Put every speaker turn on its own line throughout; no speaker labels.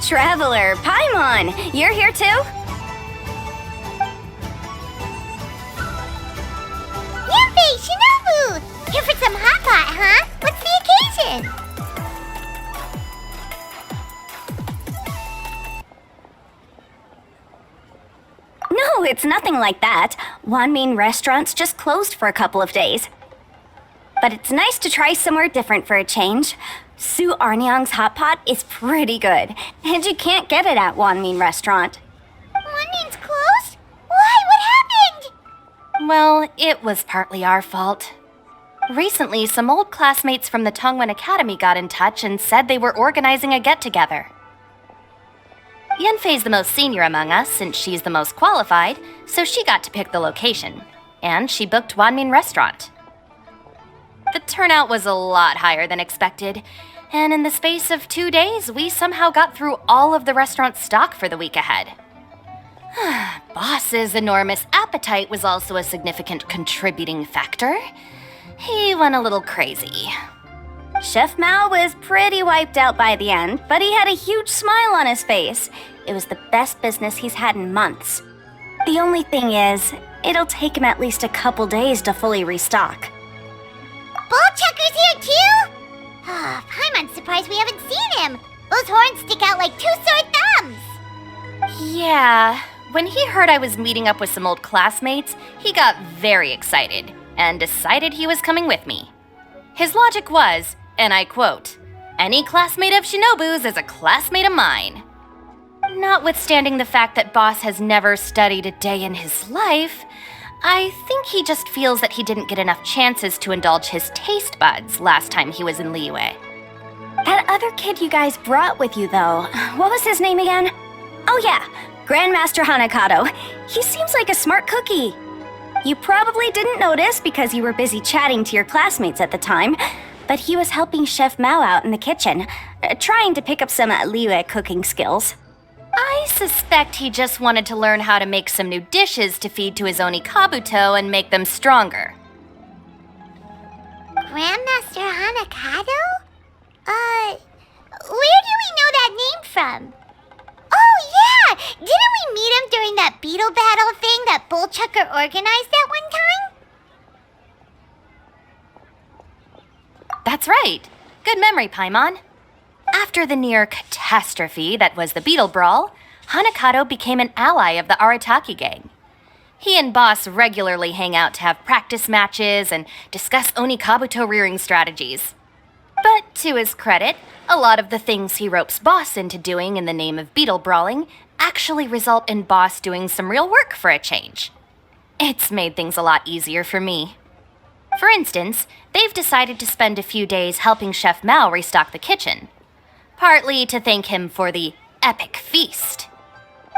Traveler, Paimon, you're here too?
Yuffie, Shinobu! Here for some hot pot, huh? What's the occasion?
No, it's nothing like that. Wanmin restaurant's just closed for a couple of days. But it's nice to try somewhere different for a change. Su Arnyang's hot pot is pretty good, and you can't get it at Wanmin restaurant.
Wanmin's closed? Why? What happened?
Well, it was partly our fault. Recently, some old classmates from the Tongwen Academy got in touch and said they were organizing a get-together. Yanfei's the most senior among us since she's the most qualified, so she got to pick the location. And she booked Wanmin restaurant. The turnout was a lot higher than expected, and in the space of 2 days, we somehow got through all of the restaurant's stock for the week ahead. Boss's enormous appetite was also a significant contributing factor. He went a little crazy.
Chef Mao was pretty wiped out by the end, but he had a huge smile on his face. It was the best business he's had in months. The only thing is, it'll take him at least a couple days to fully restock.
Bullchucker's here too? Paimon's surprised we haven't seen him. Those horns stick out like two sore thumbs.
Yeah, when he heard I was meeting up with some old classmates, he got very excited and decided he was coming with me. His logic was, and I quote, "Any classmate of Shinobu's is a classmate of mine." Notwithstanding the fact that Boss has never studied a day in his life, I think he just feels that he didn't get enough chances to indulge his taste buds last time he was in Liyue.
That other kid you guys brought with you, though, what was his name again? Oh yeah, Grandmaster Hanakado. He seems like a smart cookie. You probably didn't notice because you were busy chatting to your classmates at the time, but he was helping Chef Mao out in the kitchen, trying to pick up some Liyue cooking skills.
I suspect he just wanted to learn how to make some new dishes to feed to his Onikabuto and make them stronger.
Grandmaster Hanakado? Where do we know that name from? Oh yeah! Didn't we meet him during that Beetle battle thing that Bullchucker organized at one time?
That's right. Good memory, Paimon. After the near catastrophe that was the Beetle Brawl, Hanakado became an ally of the Arataki gang. He and Boss regularly hang out to have practice matches and discuss Onikabuto rearing strategies. But to his credit, a lot of the things he ropes Boss into doing in the name of Beetle Brawling actually result in Boss doing some real work for a change. It's made things a lot easier for me. For instance, they've decided to spend a few days helping Chef Mao restock the kitchen. Partly to thank him for the epic feast.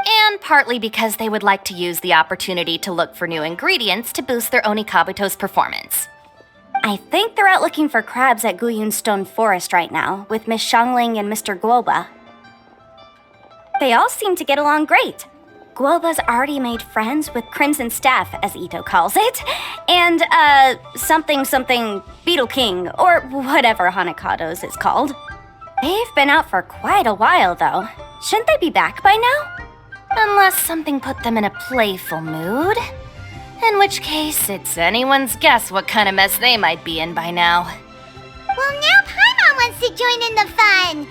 And partly because they would like to use the opportunity to look for new ingredients to boost their Onikabuto's performance.
I think they're out looking for crabs at Guyun Stone Forest right now, with Miss Shangling and Mr. Guoba. They all seem to get along great. Guoba's already made friends with Crimson Staff, as Ito calls it, and, something Beetle King, or whatever Hanakado's is called. They've been out for quite a while, though. Shouldn't they be back by now?
Unless something put them in a playful mood. In which case, it's anyone's guess what kind of mess they might be in by now.
Well, now Paimon wants to join in the fun!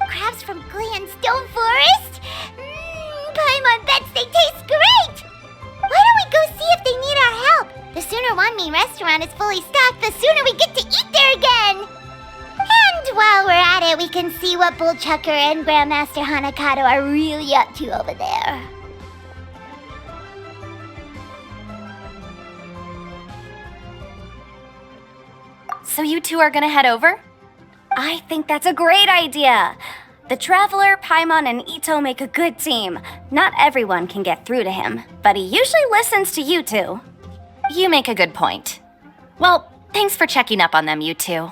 Crabs from Guyun Stone Forest? Paimon bets they taste great! Why don't we go see if they need our help? The sooner Wanmin restaurant is fully stocked, the sooner we get to eat there again! And while we're at it, we can see what Bullchucker and Grandmaster Hanakado are really up to over there.
So you two are gonna head over?
I think that's a great idea. The Traveler, Paimon, and Ito make a good team. Not everyone can get through to him, but he usually listens to you two.
You make a good point. Well, thanks for checking up on them, you two.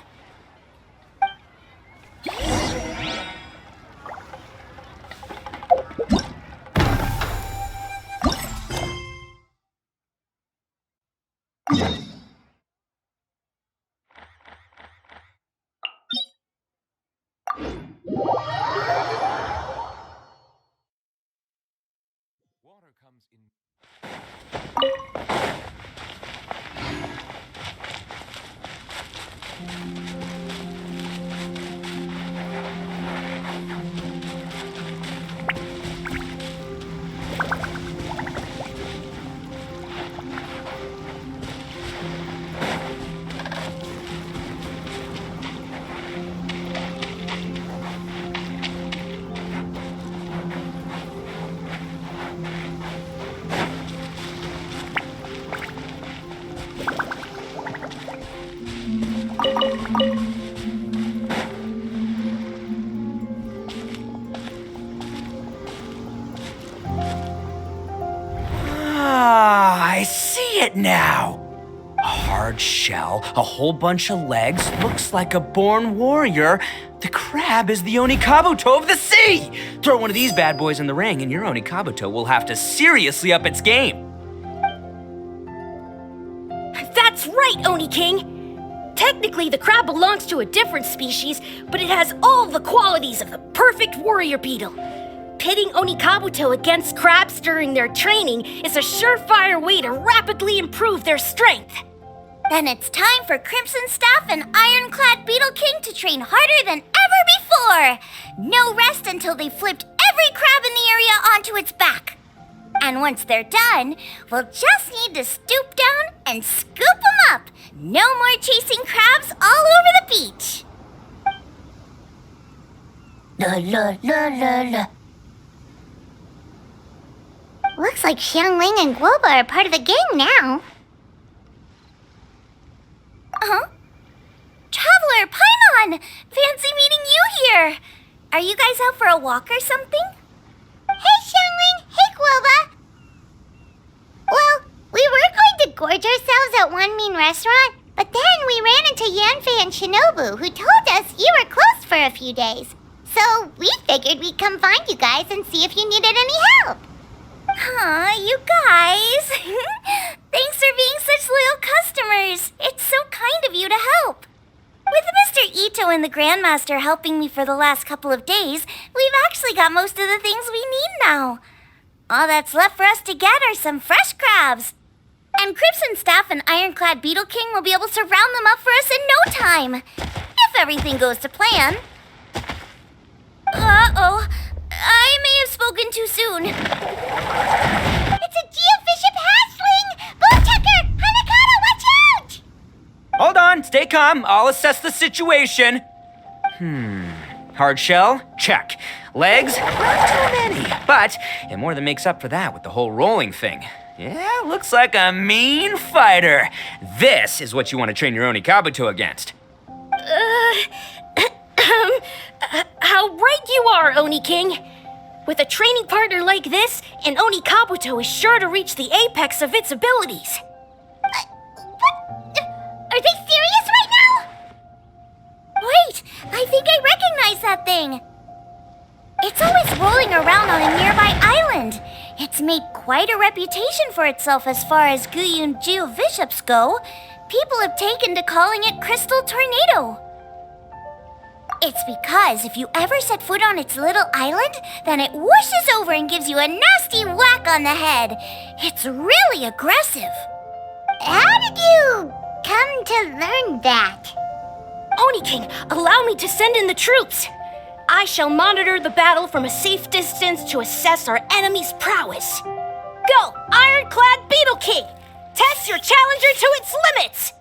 I see it now. A hard shell, a whole bunch of legs, looks like a born warrior. The crab is the Onikabuto of the sea! Throw one of these bad boys in the ring and your Onikabuto will have to seriously up its game.
That's right, Oni King! Technically, the crab belongs to a different species, but it has all the qualities of the perfect warrior beetle. Pitting Onikabuto against crabs during their training is a surefire way to rapidly improve their strength.
Then it's time for Crimson Staff and Ironclad Beetle King to train harder than ever before. No rest until they've flipped every crab in the area onto its back. And once they're done, we'll just need to stoop down and scoop them up. No more chasing crabs all over the beach. La la la la la. Looks like Xiangling and Guoba are part of the gang now. Traveler, Paimon! Fancy meeting you here! Are you guys out for a walk or something? Hey, Xiangling! Hey, Guoba! Well, we were going to gorge ourselves at one mean restaurant, but then we ran into Yanfei and Shinobu, who told us you were closed for a few days. So we figured we'd come find you guys and see if you needed any help. Aw, you guys! Thanks for being such loyal customers. It's so kind of you to help. With Mr. Ito and the Grandmaster helping me for the last couple of days, we've actually got most of the things we need now. All that's left for us to get are some fresh crabs. And Crimson Staff and Ironclad Beetle King will be able to round them up for us in no time. If everything goes to plan. Uh-oh. I may have spoken too soon. It's a geofiship hatchling! Boomchucker! Hanakata, watch out!
Hold on, stay calm. I'll assess the situation. Hard shell? Check. Legs? Not too many, but it more than makes up for that with the whole rolling thing. Yeah, looks like a mean fighter. This is what you want to train your Onikabuto against.
How right you are, Oni King! With a training partner like this, an Onikabuto is sure to reach the apex of its abilities.
What? Are they serious right now? Wait, I think I recognize that thing. It's always rolling around on a nearby island. It's made quite a reputation for itself as far as Guyun geoviships go. People have taken to calling it Crystal Tornado. It's because if you ever set foot on its little island, then it whooshes over and gives you a nasty whack on the head. It's really aggressive. How did you come to learn that?
Oni King, allow me to send in the troops. I shall monitor the battle from a safe distance to assess our enemy's prowess. Go, Ironclad Beetle King! Test your challenger to its limits!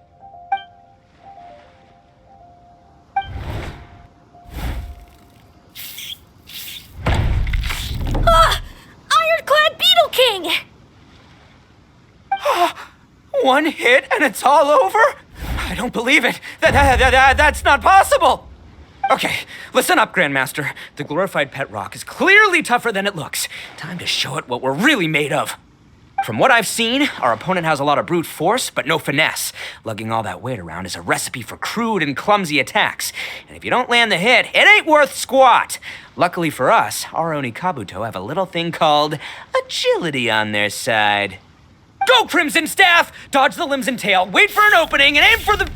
Ironclad Beetle King!
One hit and it's all over? I don't believe it. That's not possible. Okay, listen up, Grandmaster. The glorified pet rock is clearly tougher than it looks. Time to show it what we're really made of. From what I've seen, our opponent has a lot of brute force, but no finesse. Lugging all that weight around is a recipe for crude and clumsy attacks. And if you don't land the hit, it ain't worth squat. Luckily for us, our Onikabuto have a little thing called agility on their side. Go, Crimson Staff! Dodge the limbs and tail, wait for an opening, and aim for the...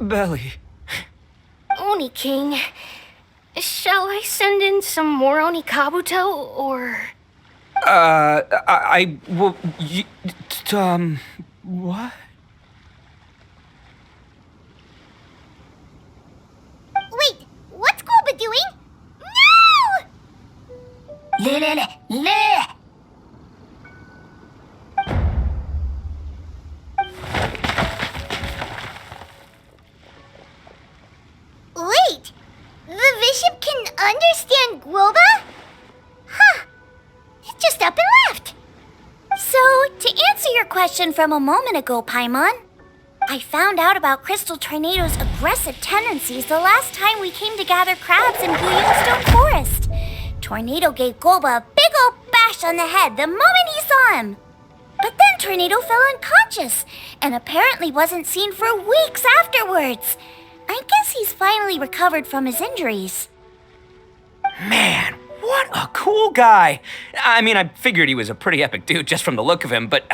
Belly.
Oni King, shall I send in some more Onikabuto, or...
I well, what?
Wait, what's Golba doing? No! Wait, the bishop can understand Guoba? Huh, it just up and left.
So, to answer your question from a moment ago, Paimon, I found out about Crystal Tornado's aggressive tendencies the last time we came to gather crabs in Stone Forest. Tornado gave Golba a big old bash on the head the moment he saw him. But then Tornado fell unconscious and apparently wasn't seen for weeks afterwards. I guess he's finally recovered from his injuries.
Man, what a cool guy. I mean, I figured he was a pretty epic dude just from the look of him, but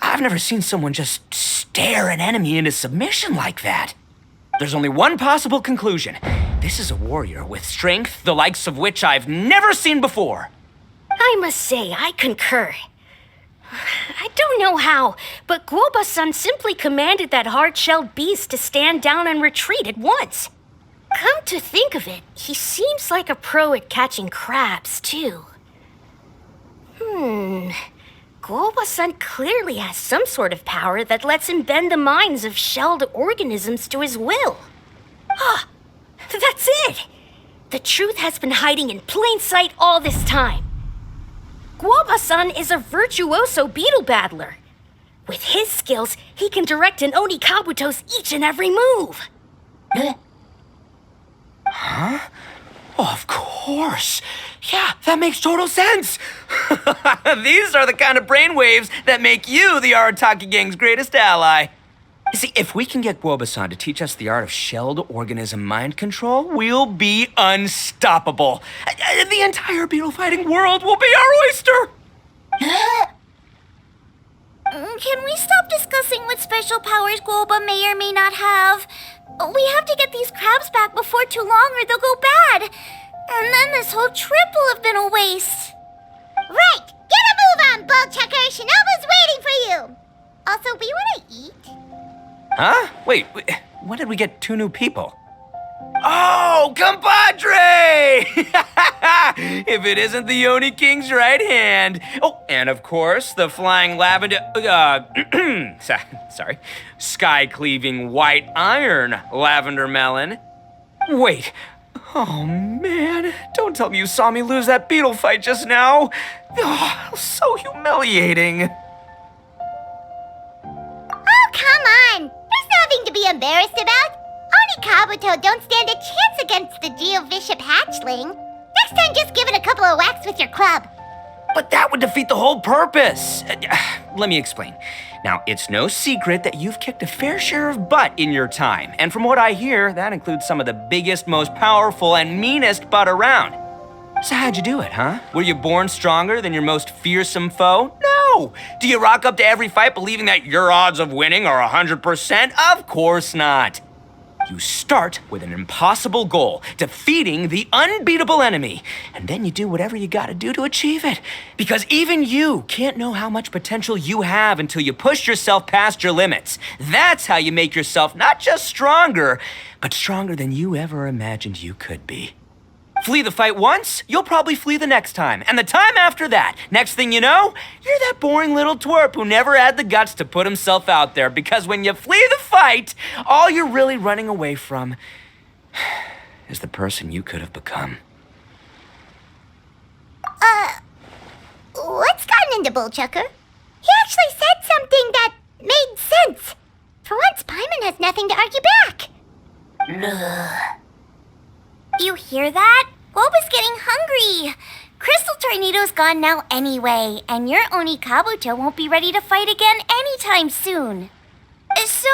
I've never seen someone just stare an enemy into submission like that. There's only one possible conclusion. This is a warrior with strength the likes of which I've never seen before.
I must say, I concur. I don't know how, but Guoba-san simply commanded that hard-shelled beast to stand down and retreat at once. Come to think of it, he seems like a pro at catching crabs, too. Guoba-san clearly has some sort of power that lets him bend the minds of shelled organisms to his will. Ah, that's it! The truth has been hiding in plain sight all this time. Guoba-san is a virtuoso beetle battler. With his skills, he can direct an Onikabuto's each and every move.
Huh? Oh, of course. Yeah, that makes total sense. These are the kind of brainwaves that make you the Arataki gang's greatest ally. You see, if we can get Guoba-san to teach us the art of shelled organism mind control, we'll be unstoppable. The entire beetle fighting world will be our oyster.
Can we stop discussing what special powers Guoba may or may not have? We have to get these crabs back before too long or they'll go bad. And then this whole trip will have been a waste.
Right, get a move on, Bullchucker. Shinobu's waiting for you. Also, we want to eat.
Huh? Wait, when did we get 2 new people? Oh, compadre! If it isn't the Oni King's right hand. Oh, and of course, the flying lavender, sorry, sky-cleaving white iron lavender melon. Wait, oh man, don't tell me you saw me lose that beetle fight just now. Oh, so humiliating.
Oh, come on. There's nothing to be embarrassed about. Onikabuto don't stand a chance against the Geovishap hatchling. Next time, just give it a couple of whacks with your club.
But that would defeat the whole purpose. Let me explain. Now, it's no secret that you've kicked a fair share of butt in your time. And from what I hear, that includes some of the biggest, most powerful, and meanest butt around. So how'd you do it, huh? Were you born stronger than your most fearsome foe? No! Do you rock up to every fight believing that your odds of winning are 100%? Of course not. You start with an impossible goal, defeating the unbeatable enemy, and then you do whatever you gotta do to achieve it. Because even you can't know how much potential you have until you push yourself past your limits. That's how you make yourself not just stronger, but stronger than you ever imagined you could be. Flee the fight once, you'll probably flee the next time, and the time after that. Next thing you know, you're that boring little twerp who never had the guts to put himself out there, because when you flee the fight, all you're really running away from is the person you could have become.
What's gotten into Bullchucker? He actually said something that made sense. For once, Paimon has nothing to argue back.
You hear that? Guoba's getting hungry. Crystal Tornado's gone now anyway, and your Onikabuto won't be ready to fight again anytime soon. So,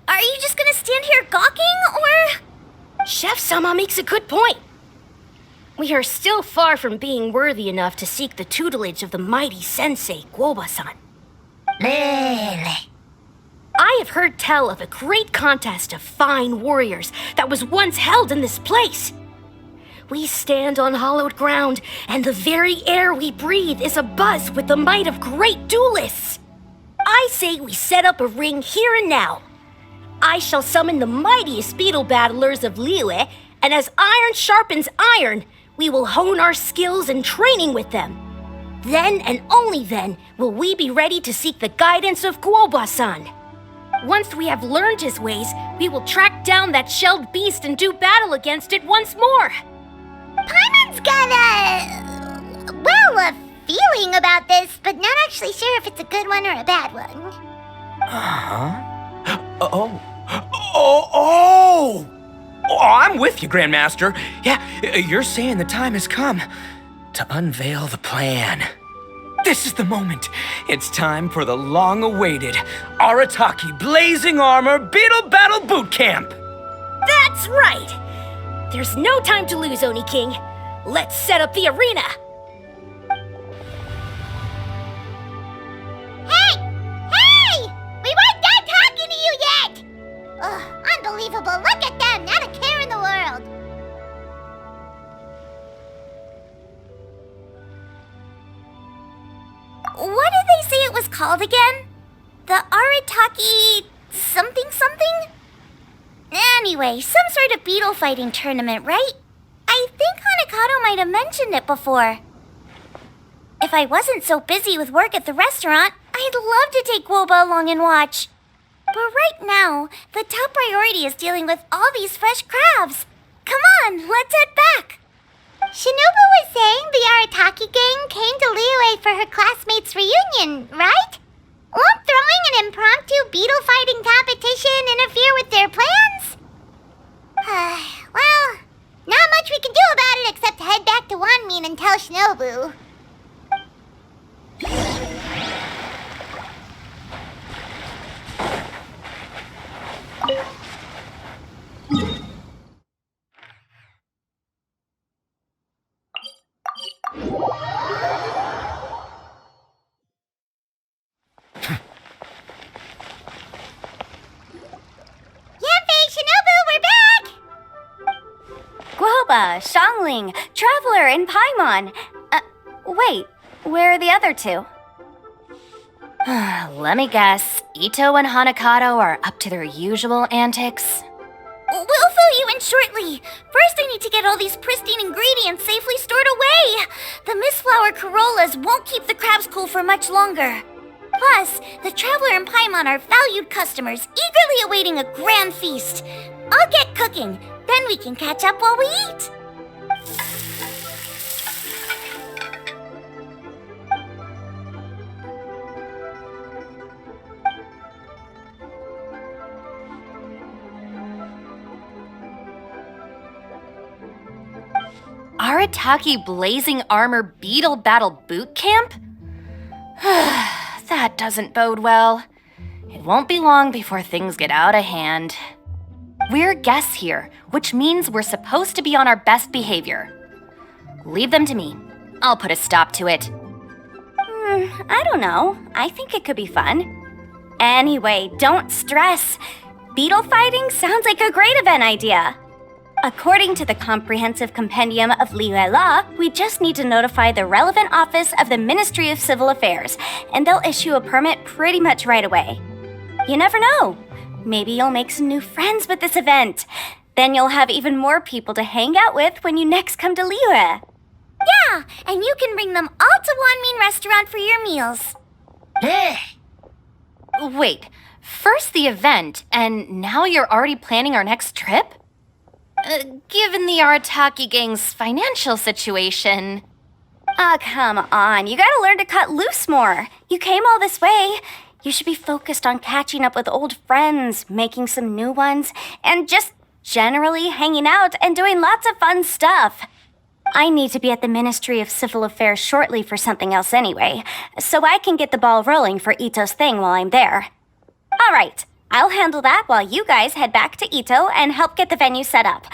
are you just gonna stand here gawking, or...?
Chef-sama makes a good point. We are still far from being worthy enough to seek the tutelage of the mighty sensei, Guoba-san. I have heard tell of a great contest of fine warriors that was once held in this place. We stand on hallowed ground, and the very air we breathe is abuzz with the might of great duelists. I say we set up a ring here and now. I shall summon the mightiest beetle battlers of Liyue, and as iron sharpens iron, we will hone our skills and training with them. Then and only then will we be ready to seek the guidance of Guoba-san. Once we have learned his ways, we will track down that shelled beast and do battle against it once more.
Paimon's got a feeling about this, but not actually sure if it's a good one or a bad one.
Oh, I'm with you, Grandmaster. Yeah, you're saying the time has come to unveil the plan. This is the moment. It's time for the long-awaited Arataki Blazing Armor Beetle Battle Boot Camp.
That's right! There's no time to lose, Oni King. Let's set up the arena!
Hey! We weren't done talking to you yet! Ugh, unbelievable. Look at them, not a care in the world.
What did they say it was called again? The Arataki something? Anyway, some sort of beetle fighting tournament, right? I think Hanakato might have mentioned it before. If I wasn't so busy with work at the restaurant, I'd love to take Guoba along and watch. But right now, the top priority is dealing with all these fresh crabs. Come on, let's head back.
Shinobu was saying the Arataki gang came to Liyue for her classmates' reunion, right? Won't throwing an impromptu beetle fighting competition interfere with their plans? Well, not much we can do about it except head back to Wanmin and tell Shinobu.
Guoba, Xiangling, Traveler, and Paimon. Wait, where are the other two?
Let me guess, Ito and Hanakato are up to their usual antics?
We'll fill you in shortly. First, I need to get all these pristine ingredients safely stored away. The mistflower corollas won't keep the crabs cool for much longer. Plus, the Traveler and Paimon are valued customers, eagerly awaiting a grand feast. I'll get cooking, then we can catch up while we eat.
Arataki Blazing Armor Beetle Battle Boot Camp? That doesn't bode well. It won't be long before things get out of hand. We're guests here, which means we're supposed to be on our best behavior. Leave them to me. I'll put a stop to it.
I don't know. I think it could be fun. Anyway, don't stress. Beetle fighting sounds like a great event idea. According to the Comprehensive Compendium of Liyue Law, we just need to notify the relevant office of the Ministry of Civil Affairs, and they'll issue a permit pretty much right away. You never know. Maybe you'll make some new friends with this event. Then you'll have even more people to hang out with when you next come to Liyue. Yeah, and you can bring them all to Wanmin Restaurant for your meals.
Wait, first the event, and now you're already planning our next trip? Given the Arataki gang's financial situation...
Come on. You gotta learn to cut loose more. You came all this way. You should be focused on catching up with old friends, making some new ones, and just generally hanging out and doing lots of fun stuff. I need to be at the Ministry of Civil Affairs shortly for something else anyway, so I can get the ball rolling for Ito's thing while I'm there. All right. I'll handle that while you guys head back to Ito and help get the venue set up.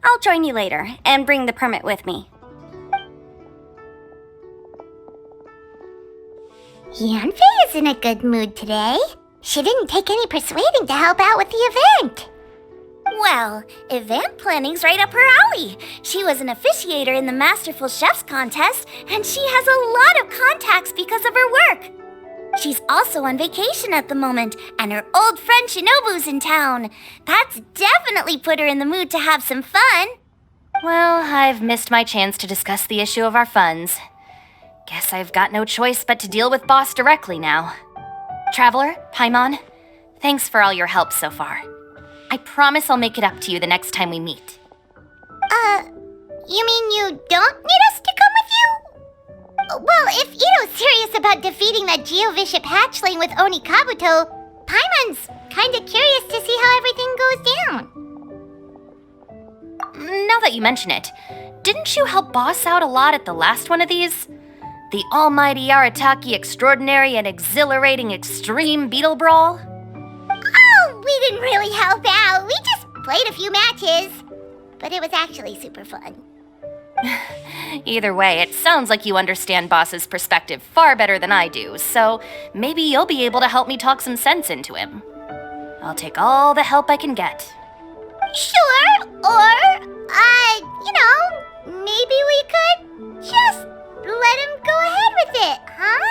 I'll join you later and bring the permit with me.
Yanfei is in a good mood today. She didn't take any persuading to help out with the event.
Well, event planning's right up her alley. She was an officiator in the Masterful Chefs contest, and she has a lot of contacts because of her work. She's also on vacation at the moment, and her old friend Shinobu's in town. That's definitely put her in the mood to have some fun.
Well, I've missed my chance to discuss the issue of our funds. Guess I've got no choice but to deal with Boss directly now. Traveler, Paimon, thanks for all your help so far. I promise I'll make it up to you the next time we meet.
You mean you don't need us to come with you? Well, if Ito's serious about defeating that Geovishap hatchling with Oni Kabuto, Paimon's kinda curious to see how everything goes down.
Now that you mention it, didn't you help Boss out a lot at the last one of these? The almighty Arataki extraordinary and exhilarating extreme Beetle Brawl?
Oh, we didn't really help out. We just played a few matches. But it was actually super fun.
Either way, it sounds like you understand Boss's perspective far better than I do, so maybe you'll be able to help me talk some sense into him. I'll take all the help I can get.
Sure, or, maybe we could just let him go ahead with it, huh?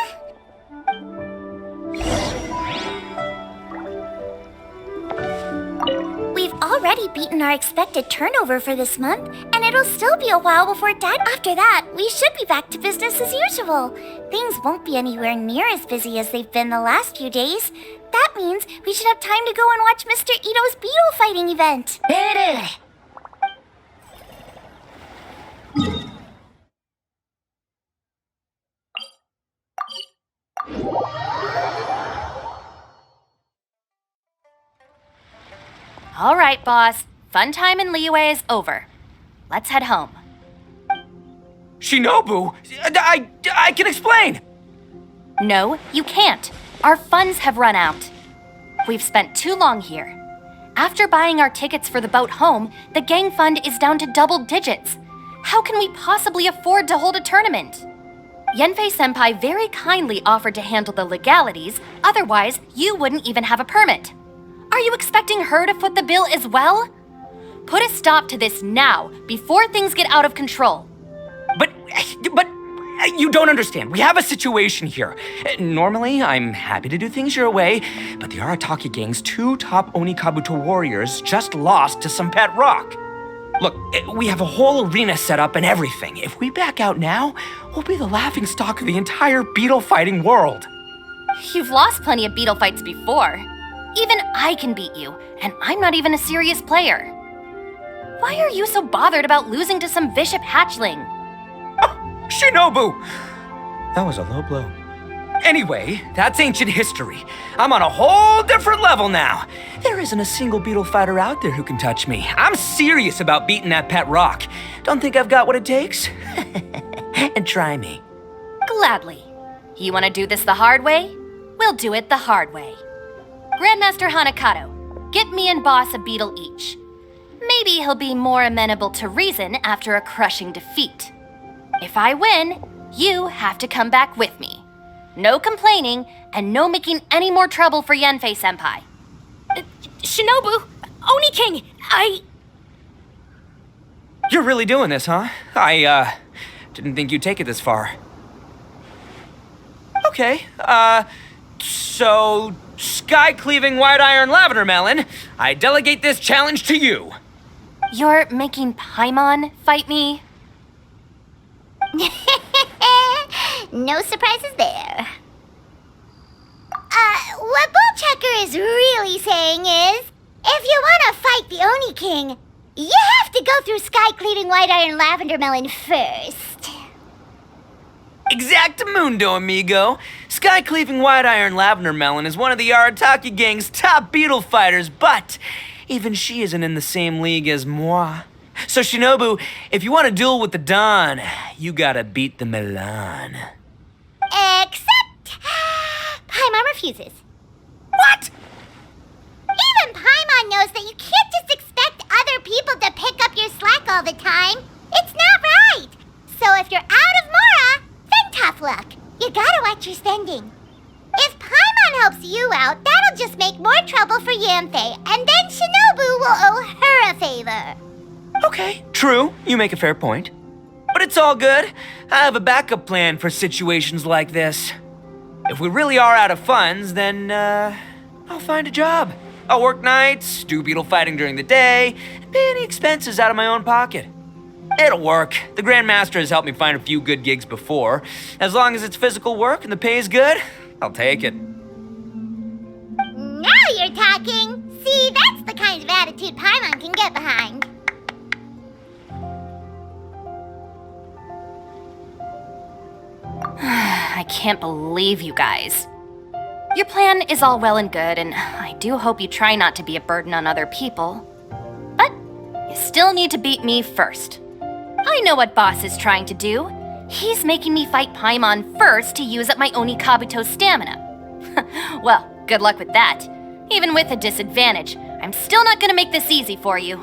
We've already beaten our expected turnover for this month, and it'll still be a while before after that, we should be back to business as usual. Things won't be anywhere near as busy as they've been the last few days. That means we should have time to go and watch Mr. Ito's Beetle fighting event.
All right, Boss. Fun time in Liyue is over. Let's head home.
Shinobu, I can explain.
No, you can't. Our funds have run out. We've spent too long here. After buying our tickets for the boat home, the gang fund is down to double digits. How can we possibly afford to hold a tournament? Yenfei-senpai very kindly offered to handle the legalities, otherwise you wouldn't even have a permit. Are you expecting her to foot the bill as well? Put a stop to this now, before things get out of control.
But you don't understand. We have a situation here. Normally, I'm happy to do things your way, but the Arataki gang's 2 top Oni Kabuto warriors just lost to some pet rock. Look, we have a whole arena set up and everything. If we back out now, we'll be the laughingstock of the entire beetle fighting world.
You've lost plenty of beetle fights before. Even I can beat you, and I'm not even a serious player. Why are you so bothered about losing to some Vishap hatchling?
Shinobu! That was a low blow. Anyway, that's ancient history. I'm on a whole different level now. There isn't a single beetle fighter out there who can touch me. I'm serious about beating that pet rock. Don't think I've got what it takes? And try me.
Gladly. You want to do this the hard way? We'll do it the hard way. Grandmaster Hanakato, get me and Boss a beetle each. Maybe he'll be more amenable to reason after a crushing defeat. If I win, you have to come back with me. No complaining, and no making any more trouble for Yenfei-senpai.
Shinobu! Oni King!
You're really doing this, huh? I didn't think you'd take it this far. Okay, so sky-cleaving white iron lavender melon, I delegate this challenge to you.
You're making Paimon fight me?
No surprises there. What Bullchecker is really saying is, if you want to fight the Oni King, you have to go through sky-cleaving white iron lavender melon first.
Exactamundo, amigo. Sky-cleaving white iron lavender melon is one of the Arataki gang's top beetle fighters, but even she isn't in the same league as moi. So Shinobu, if you want to duel with the Don, you gotta beat the Milan.
Except Paimon refuses.
What?
Even Paimon knows that you can't just expect other people to pick up your slack all the time. It's not right. So if you're out of Mora, then tough luck. You gotta watch your spending. If Paimon helps you out, that'll I'll just make more trouble for Yamfei, and then Shinobu will owe her a favor.
Okay, true. You make a fair point. But it's all good. I have a backup plan for situations like this. If we really are out of funds, then, I'll find a job. I'll work nights, do beetle fighting during the day, and pay any expenses out of my own pocket. It'll work. The Grandmaster has helped me find a few good gigs before. As long as it's physical work and the pay is good, I'll take it.
Now you're talking. See, that's the kind of attitude Paimon can get behind.
I can't believe you guys. Your plan is all well and good, and I do hope you try not to be a burden on other people. But you still need to beat me first. I know what Boss is trying to do. He's making me fight Paimon first to use up my Oni Kabuto's stamina. Well, good luck with that. Even with a disadvantage, I'm still not gonna make this easy for you.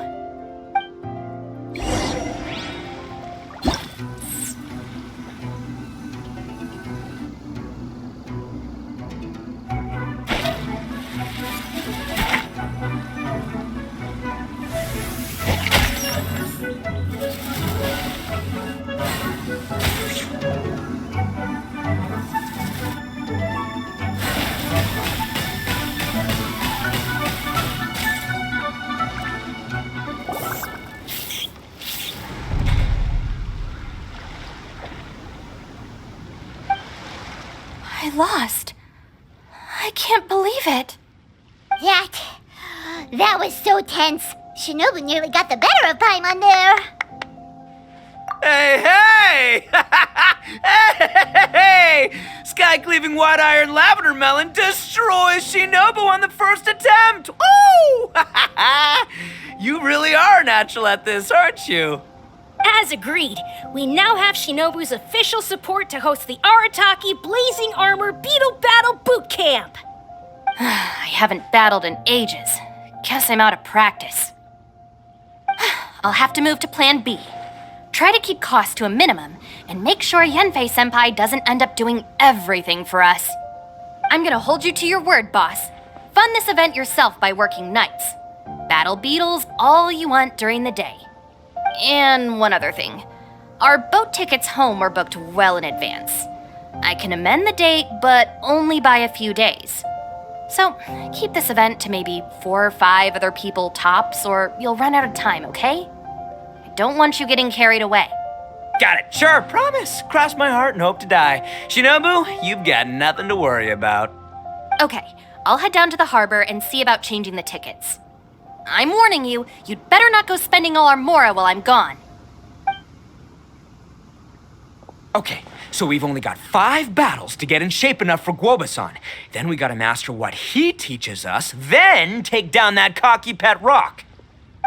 I lost. I can't believe it.
That was so tense. Shinobu nearly got the better of Paimon there.
Hey! Hey! Sky-cleaving white iron lavender melon destroys Shinobu on the first attempt! Woo! You really are natural at this, aren't you?
As agreed, we now have Shinobu's official support to host the Arataki Blazing Armor Beetle Battle Boot Camp.
I haven't battled in ages. Guess I'm out of practice. I'll have to move to Plan B. Try to keep costs to a minimum, and make sure Yanfei-senpai doesn't end up doing everything for us. I'm gonna hold you to your word, boss. Fund this event yourself by working nights. Battle beetles all you want during the day. And one other thing. Our boat tickets home were booked well in advance. I can amend the date, but only by a few days. So, keep this event to maybe 4 or 5 other people tops, or you'll run out of time, okay? I don't want you getting carried away.
Got it, sure, promise. Cross my heart and hope to die. Shinobu, you've got nothing to worry about.
Okay, I'll head down to the harbor and see about changing the tickets. I'm warning you, you'd better not go spending all our mora while I'm gone.
Okay, so we've only got 5 battles to get in shape enough for Guoba-san. Then we gotta master what he teaches us, then take down that cocky pet rock.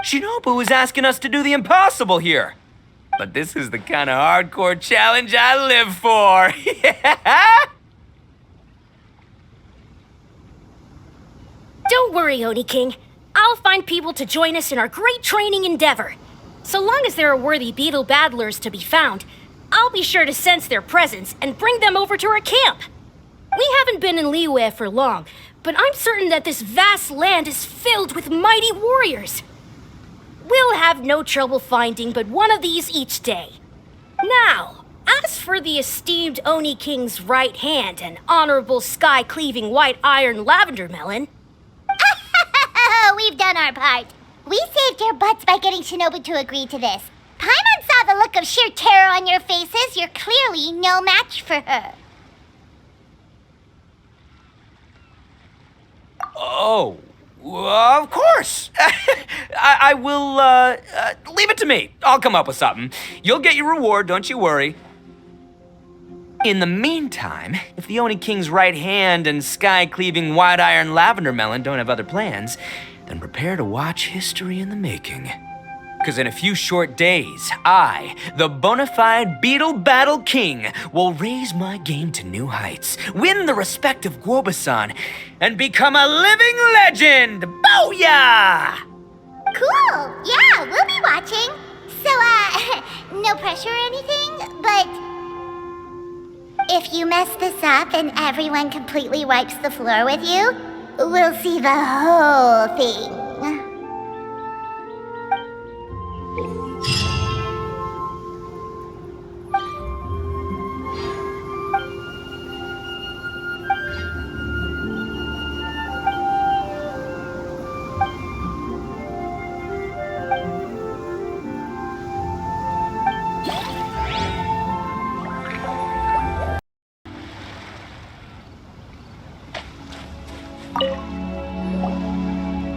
Shinobu is asking us to do the impossible here. But this is the kind of hardcore challenge I live for. Yeah!
Don't worry, Oni King. I'll find people to join us in our great training endeavor. So long as there are worthy beetle battlers to be found, I'll be sure to sense their presence and bring them over to our camp. We haven't been in Liyue for long, but I'm certain that this vast land is filled with mighty warriors. We'll have no trouble finding but one of these each day. Now, as for the esteemed Oni King's right hand and honorable sky-cleaving white iron lavender melon...
We've done our part. We saved your butts by getting Shinobu to agree to this. Paimon saw the look of sheer terror on your faces. You're clearly no match for her.
Oh, of course. I will, leave it to me. I'll come up with something. You'll get your reward, don't you worry. In the meantime, if the Oni King's right hand and sky-cleaving white iron lavender melon don't have other plans, then prepare to watch history in the making. Because in a few short days, I, the bona fide Beetle Battle King, will raise my game to new heights, win the respect of Guoba-san, and become a living legend! Booyah!
Cool. Yeah, we'll be watching. So, no pressure or anything, but... if you mess this up and everyone completely wipes the floor with you, we'll see the whole thing.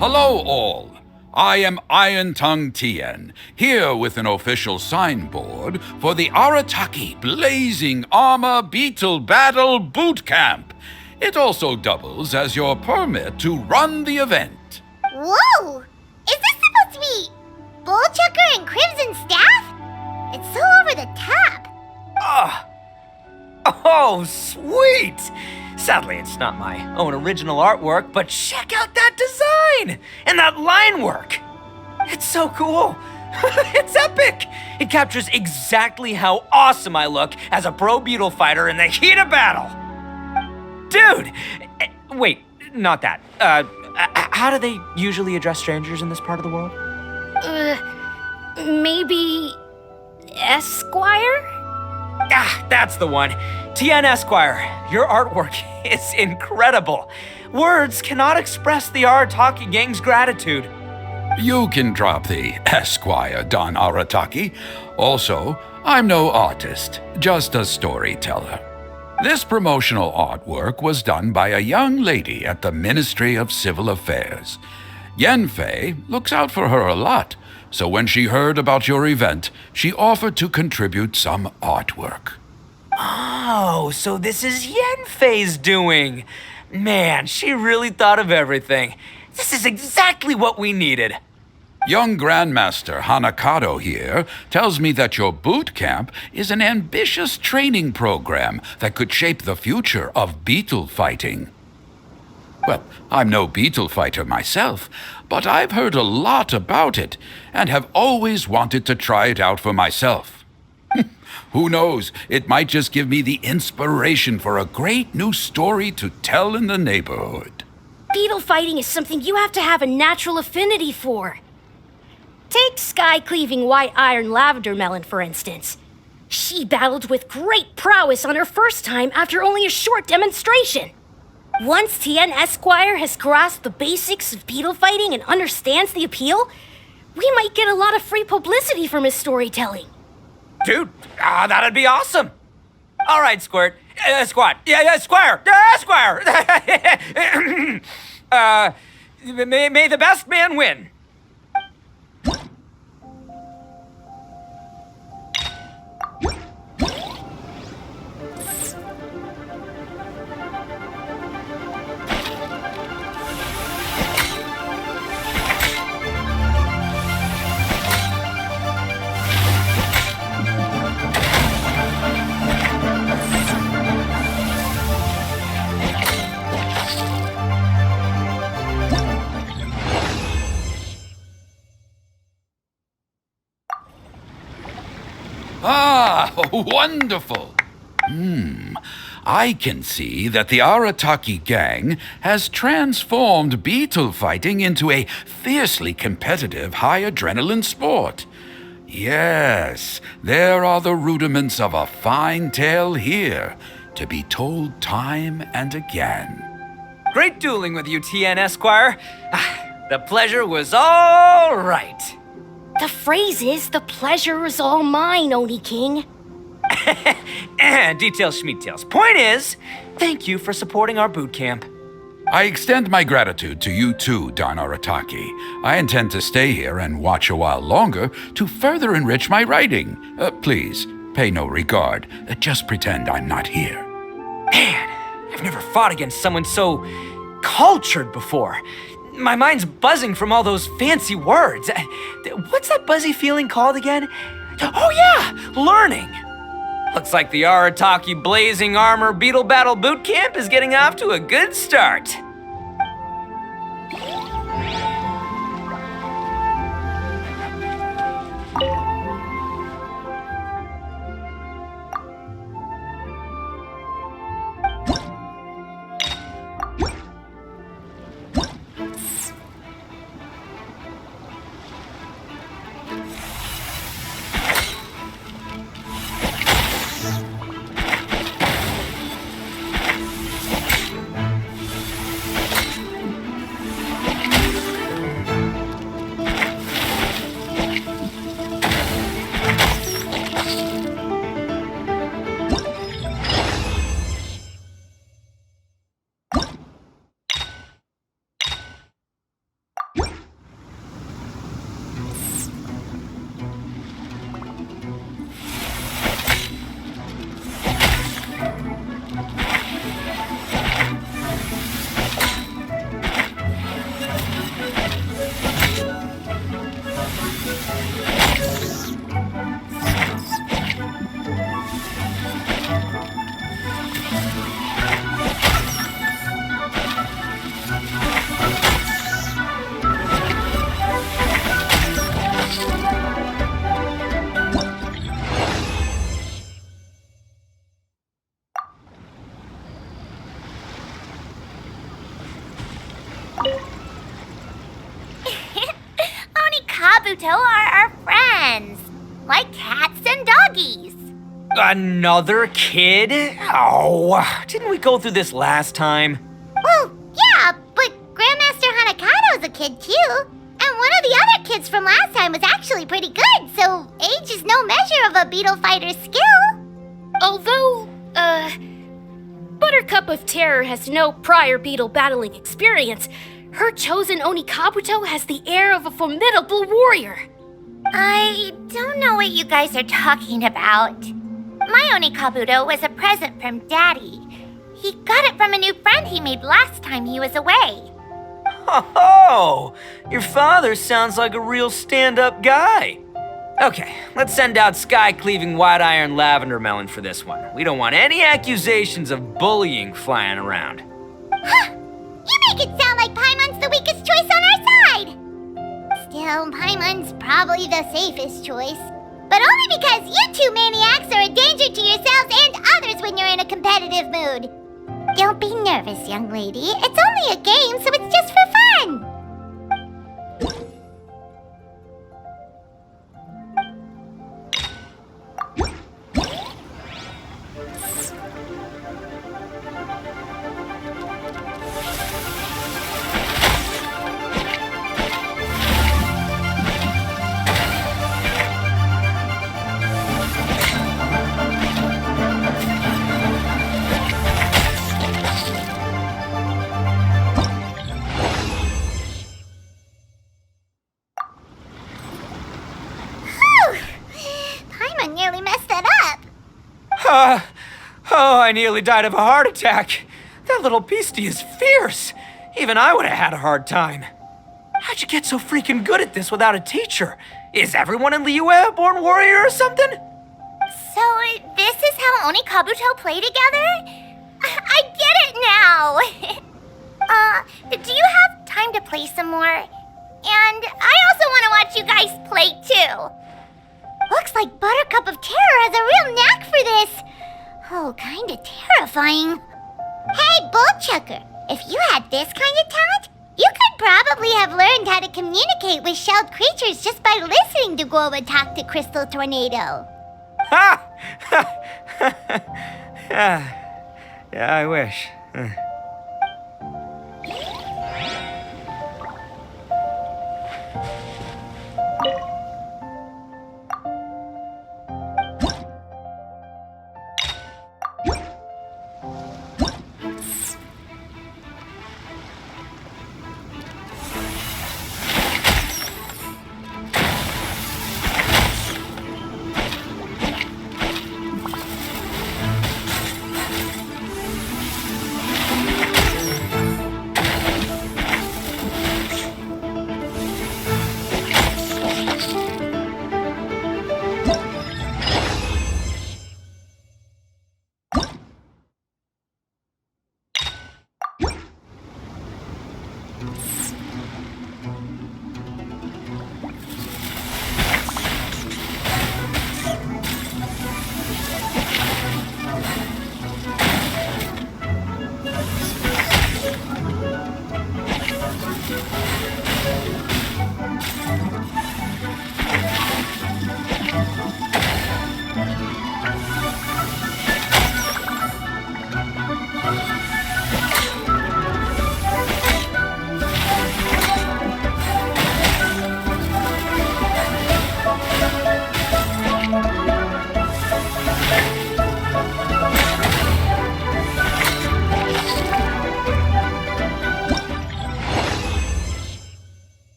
Hello all. I am Iron Tongue Tien, here with an official signboard for the Arataki Blazing Armor Beetle Battle Boot Camp. It also doubles as your permit to run the event.
Whoa! Is this supposed to be Bullchucker and Crimson Staff? It's so over the top.
Oh, sweet! Sadly, it's not my own original artwork, but check out that design! And that line work! It's so cool! It's epic! It captures exactly how awesome I look as a pro Beetle fighter in the heat of battle! Dude! Wait, not that. How do they usually address strangers in this part of the world?
Maybe Esquire?
Ah, that's the one. Tien Esquire, your artwork is incredible. Words cannot express the Arataki gang's gratitude.
You can drop the Esquire, Don Arataki. Also, I'm no artist, just a storyteller. This promotional artwork was done by a young lady at the Ministry of Civil Affairs. Yenfei looks out for her a lot, so when she heard about your event, she offered to contribute some artwork.
Oh, so this is Yenfei's doing. Man, she really thought of everything. This is exactly what we needed.
Young Grandmaster Hanakado here tells me that your boot camp is an ambitious training program that could shape the future of beetle fighting. Well, I'm no beetle fighter myself, but I've heard a lot about it and have always wanted to try it out for myself. Who knows, it might just give me the inspiration for a great new story to tell in the neighborhood.
Beetle fighting is something you have to have a natural affinity for. Take sky-cleaving white iron lavender melon, for instance. She battled with great prowess on her first time after only a short demonstration. Once Tien Esquire has grasped the basics of beetle fighting and understands the appeal, we might get a lot of free publicity from his storytelling.
Dude, that'd be awesome. All right, Squirt. Squad. Yeah, Squire. Squire. May the best man win.
Ah, wonderful! I can see that the Arataki gang has transformed beetle fighting into a fiercely competitive high-adrenaline sport. Yes, there are the rudiments of a fine tale here, to be told time and again.
Great dueling with you, Tien Esquire. The pleasure was all right.
The phrase is, the pleasure is all mine, Oni King.
Details, schmeetails. Point is, thank you for supporting our boot camp.
I extend my gratitude to you too, Don Arataki. I intend to stay here and watch a while longer to further enrich my writing. Please, pay no regard. Just pretend I'm not here.
Man, I've never fought against someone so cultured before. My mind's buzzing from all those fancy words. What's that buzzy feeling called again? Oh yeah, learning. Looks like the Arataki Blazing Armor Beetle Battle Boot Camp is getting off to a good start.
Kabuto are our friends, like cats and doggies.
Another kid? Oh, didn't we go through this last time?
Well, yeah, but Grandmaster Hanakado's a kid too. And one of the other kids from last time was actually pretty good, so age is no measure of a beetle fighter's skill.
Although, Buttercup of Terror has no prior beetle battling experience, her chosen Oni Kabuto has the air of a formidable warrior.
I don't know what you guys are talking about. My Oni Kabuto was a present from Daddy. He got it from a new friend he made last time he was away.
Oh, your father sounds like a real stand-up guy. Okay, let's send out Sky-Cleaving White Iron Lavender Melon for this one. We don't want any accusations of bullying flying around.
Huh! You make it sound like Paimon's the weakest choice on our side! Still, Paimon's probably the safest choice. But only because you two maniacs are a danger to yourselves and others when you're in a competitive mood. Don't be nervous, young lady. It's only a game, so it's just for fun. Paimon nearly messed that up.
Oh, I nearly died of a heart attack. That little beastie is fierce. Even I would have had a hard time. How'd you get so freaking good at this without a teacher? Is everyone in Liyue a born warrior or something?
So, this is how Oni Kabuto play together? I get it now! Do you have time to play some more? And I also want to watch you guys play too. Looks like Buttercup of Terror has a real knack for this. Oh, kinda terrifying. Hey, Bullchucker, if you had this kind of talent, you could probably have learned how to communicate with shelled creatures just by listening to Guoba talk to Crystal Tornado.
Ha! Yeah, I wish.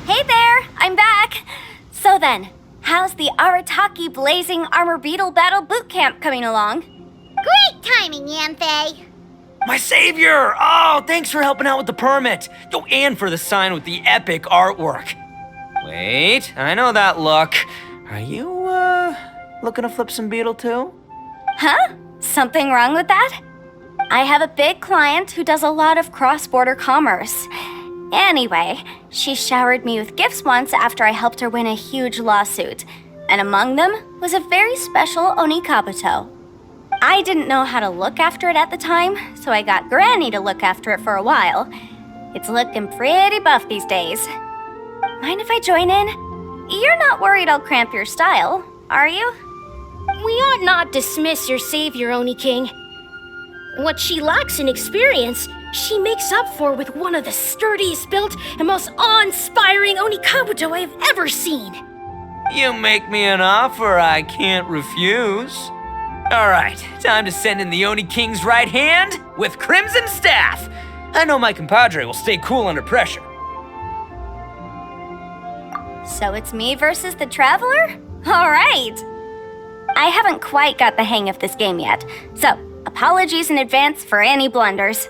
Hey there, I'm back. So then, how's the Arataki Blazing Armor Beetle Battle Boot Camp coming along?
Great timing, Yamfei.
My savior! Oh, thanks for helping out with the permit. Oh, and for the sign with the epic artwork. Wait, I know that look. Are you, looking to flip some Beetle too?
Huh? Something wrong with that? I have a big client who does a lot of cross-border commerce. Anyway, she showered me with gifts once after I helped her win a huge lawsuit, and among them was a very special Oni Kabuto. I didn't know how to look after it at the time, so I got Granny to look after it for a while. It's looking pretty buff these days. Mind if I join in? You're not worried I'll cramp your style, are you?
We ought not dismiss your savior, Oni King. What she lacks in experience, she makes up for with one of the sturdiest built and most awe-inspiring Oni Kabuto I have ever seen.
You make me an offer I can't refuse. All right, time to send in the Oni King's right hand with Crimson Staff. I know my compadre will stay cool under pressure.
So it's me versus the Traveler? All right. I haven't quite got the hang of this game yet, so apologies in advance for any blunders.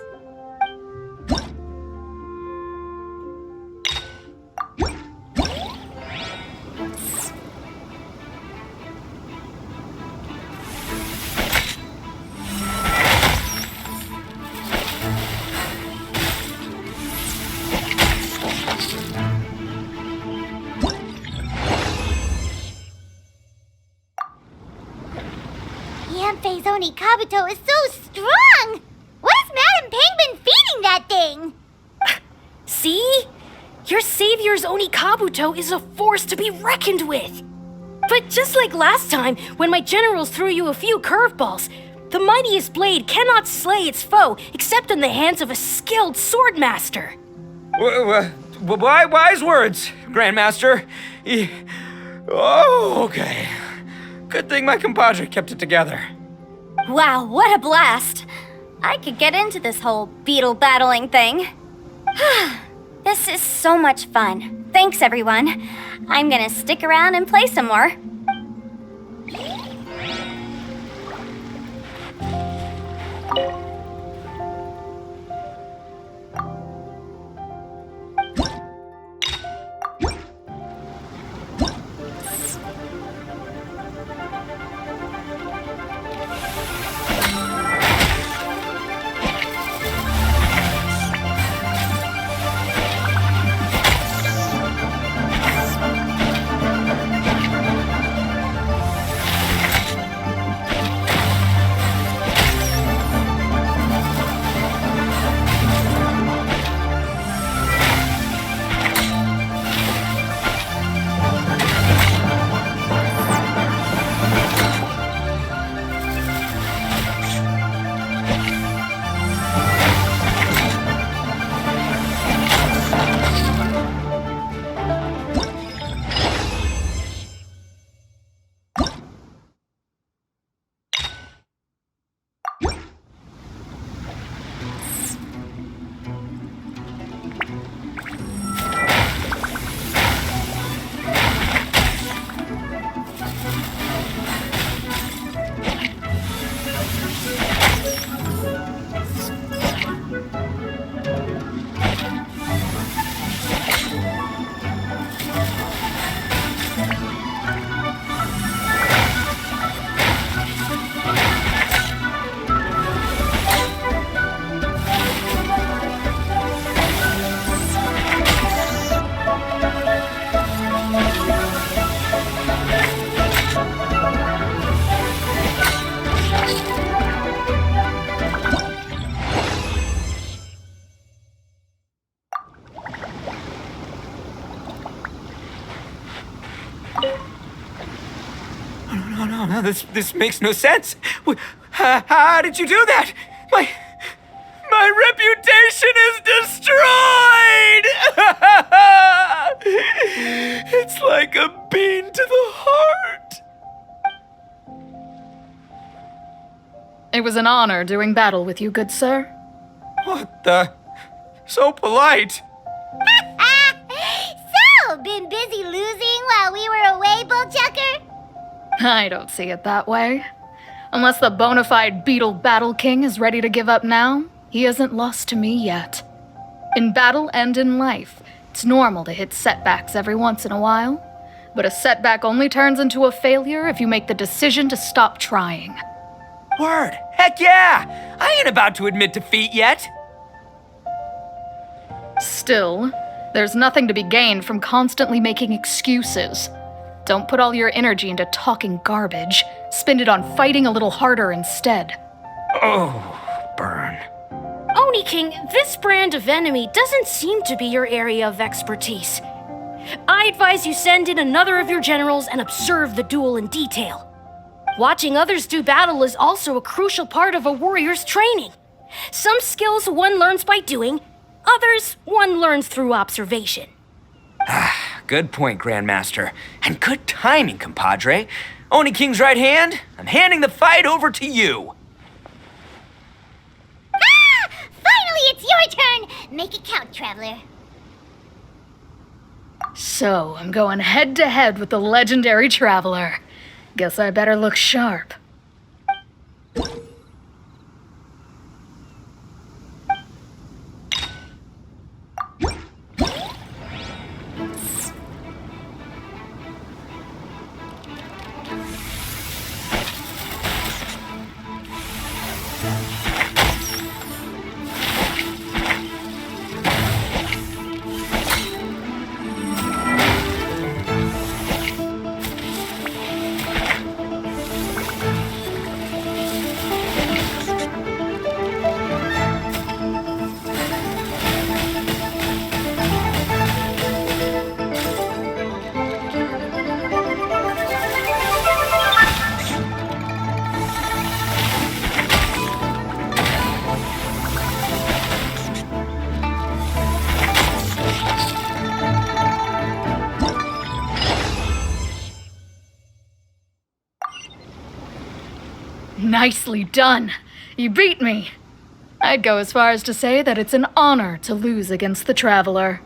Yanfei's Oni Kabuto is so strong! What is Madam Penguin feeding that thing?
See? Your savior's Oni Kabuto is a force to be reckoned with. But just like last time, when my generals threw you a few curveballs, the mightiest blade cannot slay its foe except in the hands of a skilled swordmaster.
Wise words, Grandmaster. Oh, okay. Good thing my compadre kept it together.
Wow, what a blast! I could get into this whole beetle battling thing. This is so much fun. Thanks, everyone. I'm gonna stick around and play some more.
No, this makes no sense. How did you do that? My reputation is destroyed! It's like a bean to the heart.
It was an honor doing battle with you, good sir.
What the? So polite.
So, been busy losing while we were away, Bullchucker?
I don't see it that way. Unless the bona fide Beetle Battle King is ready to give up now, he hasn't lost to me yet. In battle and in life, it's normal to hit setbacks every once in a while, but a setback only turns into a failure if you make the decision to stop trying.
Word. Heck yeah! I ain't about to admit defeat yet.
Still, there's nothing to be gained from constantly making excuses. Don't put all your energy into talking garbage. Spend it on fighting a little harder instead.
Oh, burn.
Oni King, this brand of enemy doesn't seem to be your area of expertise. I advise you send in another of your generals and observe the duel in detail. Watching others do battle is also a crucial part of a warrior's training. Some skills one learns by doing, others one learns through observation.
Good point, Grandmaster. And good timing, compadre. Oni King's right hand, I'm handing the fight over to you.
Finally, it's your turn! Make it count, Traveler.
So, I'm going head to head with the legendary Traveler. Guess I better look sharp. Nicely done. You beat me. I'd go as far as to say that it's an honor to lose against the Traveler.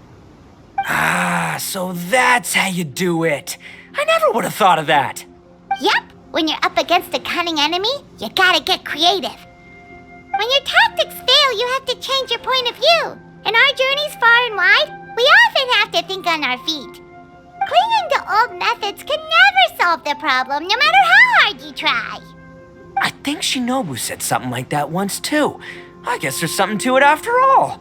Ah, so that's how you do it. I never would have thought of that.
Yep, when you're up against a cunning enemy, you gotta get creative. When your tactics fail, you have to change your point of view. In our journeys far and wide, we often have to think on our feet. Clinging to old methods can never solve the problem, no matter how hard you try.
I think Shinobu said something like that once too. I guess there's something to it after all.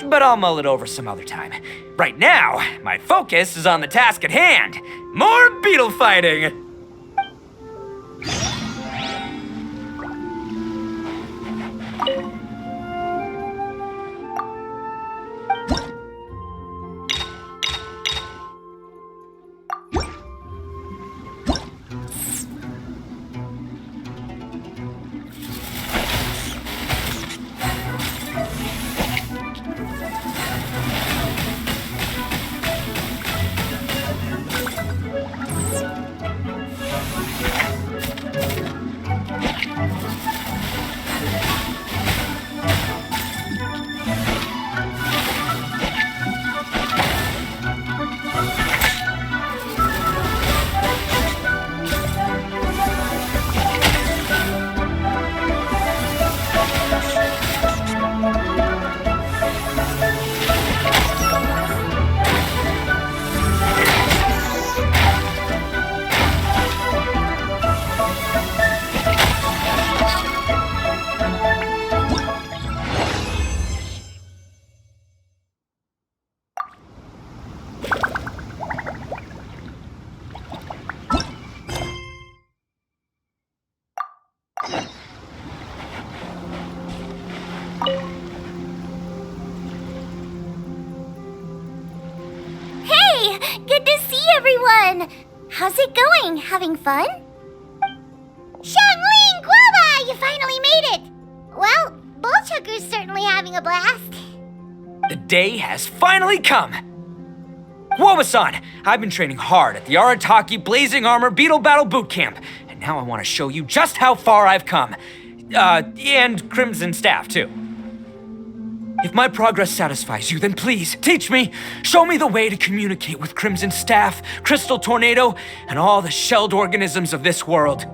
But I'll mull it over some other time. Right now, my focus is on the task at hand. More beetle fighting!
Hey, good to see everyone! How's it going? Having fun? Xiangling Guoba, you finally made it! Well, Bullchucker's certainly having a blast.
The day has finally come! Woba-san, I've been training hard at the Arataki Blazing Armor Beetle Battle Boot Camp, and now I want to show you just how far I've come. And Crimson Staff, too. If my progress satisfies you, then please, teach me. Show me the way to communicate with Crimson Staff, Crystal Tornado, and all the shelled organisms of this world.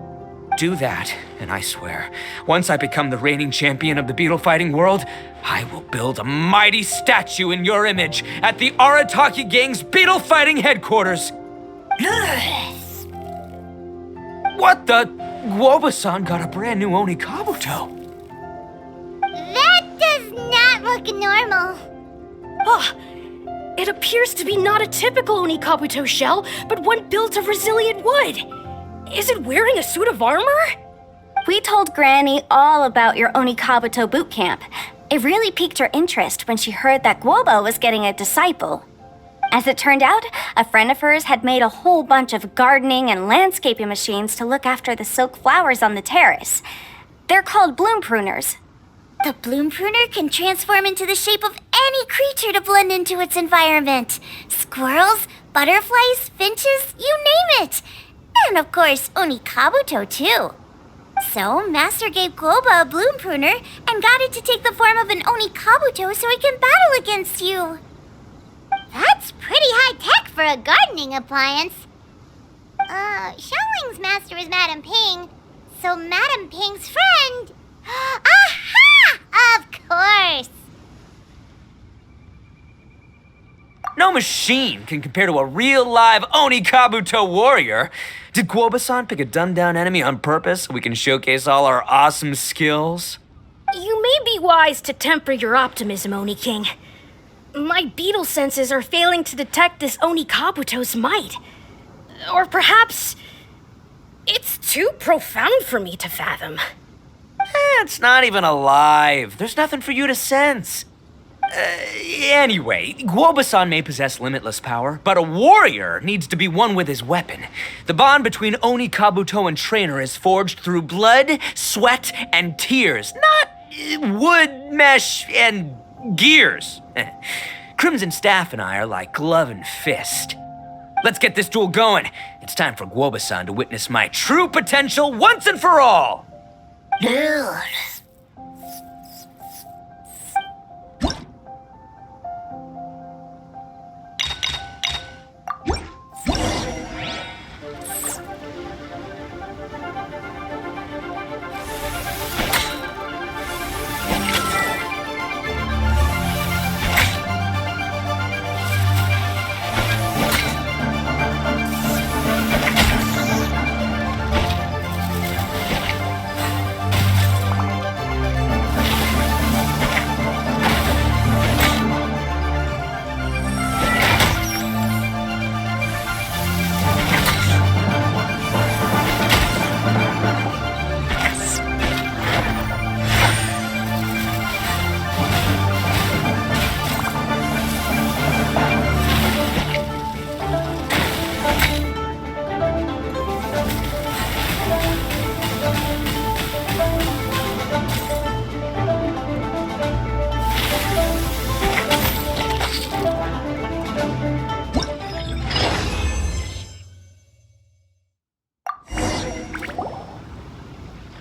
Do that, and I swear, once I become the reigning champion of the beetle fighting world, I will build a mighty statue in your image at the Arataki Gang's beetle fighting headquarters. What the? Woba-san got a brand new Oni Kabuto.
That does not look normal.
Oh, It appears to be not a typical Onikabuto shell, but one built of resilient wood. Is it wearing a suit of armor?
We told Granny all about your Onikabuto boot camp. It really piqued her interest when she heard that Guoba was getting a disciple. As it turned out, a friend of hers had made a whole bunch of gardening and landscaping machines to look after the silk flowers on the terrace. They're called bloom pruners.
The bloom pruner can transform into the shape of any creature to blend into its environment. Squirrels, butterflies, finches, you name it. And of course, Onikabuto too. So, Master gave Guoba a bloom pruner and got it to take the form of an Onikabuto so it can battle against you. That's pretty high-tech for a gardening appliance. Xiangling's master is Madame Ping, so Madame Ping's friend... Aha! Of course!
No machine can compare to a real live Onikabuto warrior. Did Guoba-san pick a dumbed-down enemy on purpose so we can showcase all our awesome skills?
You may be wise to temper your optimism, Oni King. My beetle senses are failing to detect this Onikabuto's might. Or perhaps it's too profound for me to fathom.
It's not even alive. There's nothing for you to sense. Anyway, Guoba-san may possess limitless power, but a warrior needs to be one with his weapon. The bond between Onikabuto and trainer is forged through blood, sweat, and tears, not wood, mesh, and gears. Crimson Staff and I are like glove and fist. Let's get this duel going. It's time for Guoba-san to witness my true potential once and for all.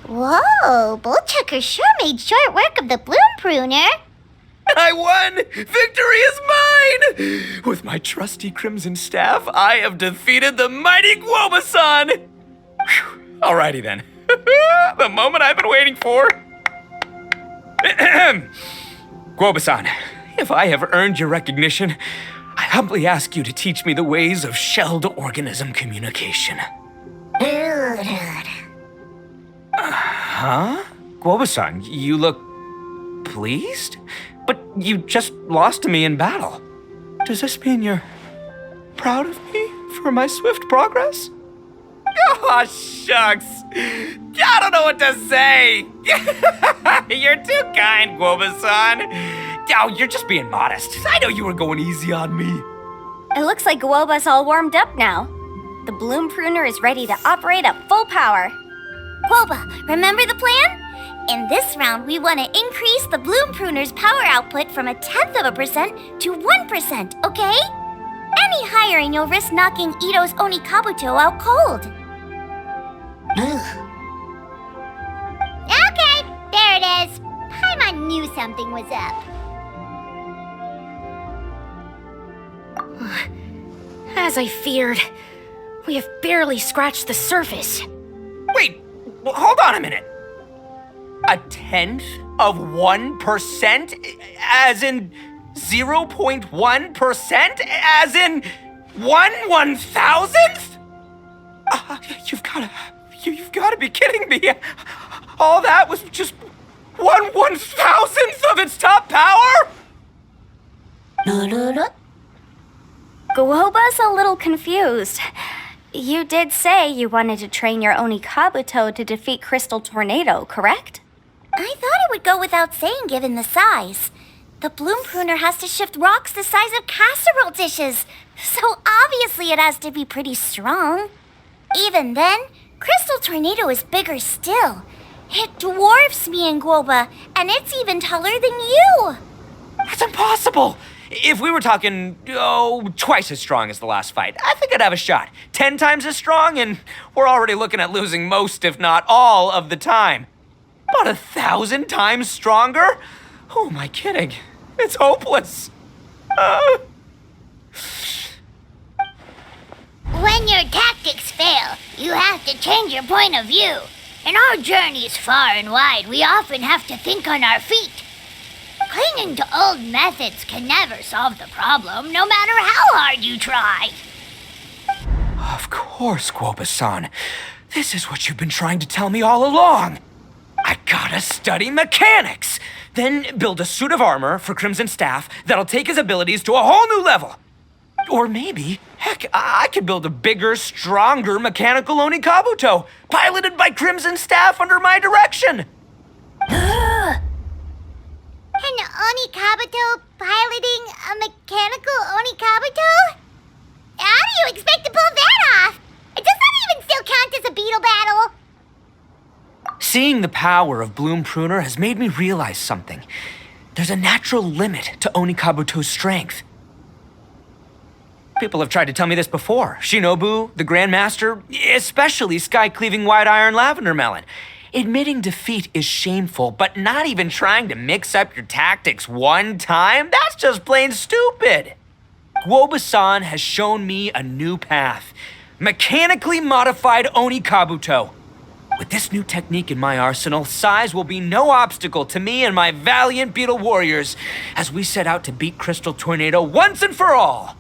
Whoa, Bullchucker sure made short work of the bloom pruner.
I won! Victory is mine! With my trusty Crimson Staff, I have defeated the mighty Guoba-san! Whew. Alrighty then. The moment I've been waiting for. Guoba-san, if I have earned your recognition, I humbly ask you to teach me the ways of shelled organism communication. Huh? Guoba-san, you look pleased? But you just lost to me in battle. Does this mean you're proud of me for my swift progress? Oh, shucks. I don't know what to say. You're too kind, Guoba-san. Oh, you're just being modest. I know you were going easy on me.
It looks like Guoba's all warmed up now. The bloom pruner is ready to operate at full power.
Guoba, remember the plan? In this round, we want to increase the bloom pruner's power output from 0.1% to 1%, okay? Any higher and you'll risk knocking Ito's Onikabuto out cold. Okay, there it is. Paimon knew something was up.
As I feared, we have barely scratched the surface.
Wait, hold on a minute. 0.1%? As in 0.1%? As in 1/1000th? You've gotta be kidding me. All that was just 1/1000th of its top power?
Guoba's a little confused. You did say you wanted to train your Onikabuto to defeat Crystal Tornado, correct?
I thought it would go without saying given the size. The bloom pruner has to shift rocks the size of casserole dishes, so obviously it has to be pretty strong. Even then, Crystal Tornado is bigger still. It dwarfs me and Guoba, and it's even taller than you.
That's impossible! If we were talking, twice as strong as the last fight, I think I'd have a shot. 10 times as strong, and we're already looking at losing most, if not all, of the time. About 1,000 times stronger? Who am I kidding? It's hopeless.
When your tactics fail, you have to change your point of view. In our journeys far and wide, we often have to think on our feet. Clinging to old methods can never solve the problem, no matter how hard you try.
Of course, Guoba-san. This is what you've been trying to tell me all along. I gotta study mechanics, then build a suit of armor for Crimson Staff that'll take his abilities to a whole new level. Or maybe, heck, I could build a bigger, stronger mechanical Onikabuto, piloted by Crimson Staff under my direction.
An Onikabuto piloting a mechanical Onikabuto? How do you expect to pull that off? Does that even still count as a beetle battle?
Seeing the power of Bloom Pruner has made me realize something. There's a natural limit to Onikabuto's strength. People have tried to tell me this before. Shinobu, the Grandmaster, especially Sky-Cleaving White Iron Lavender Melon. Admitting defeat is shameful, but not even trying to mix up your tactics one time? That's just plain stupid. Guoba-san has shown me a new path. Mechanically modified Onikabuto. With this new technique in my arsenal, size will be no obstacle to me and my valiant Beetle warriors as we set out to beat Crystal Tornado once and for all.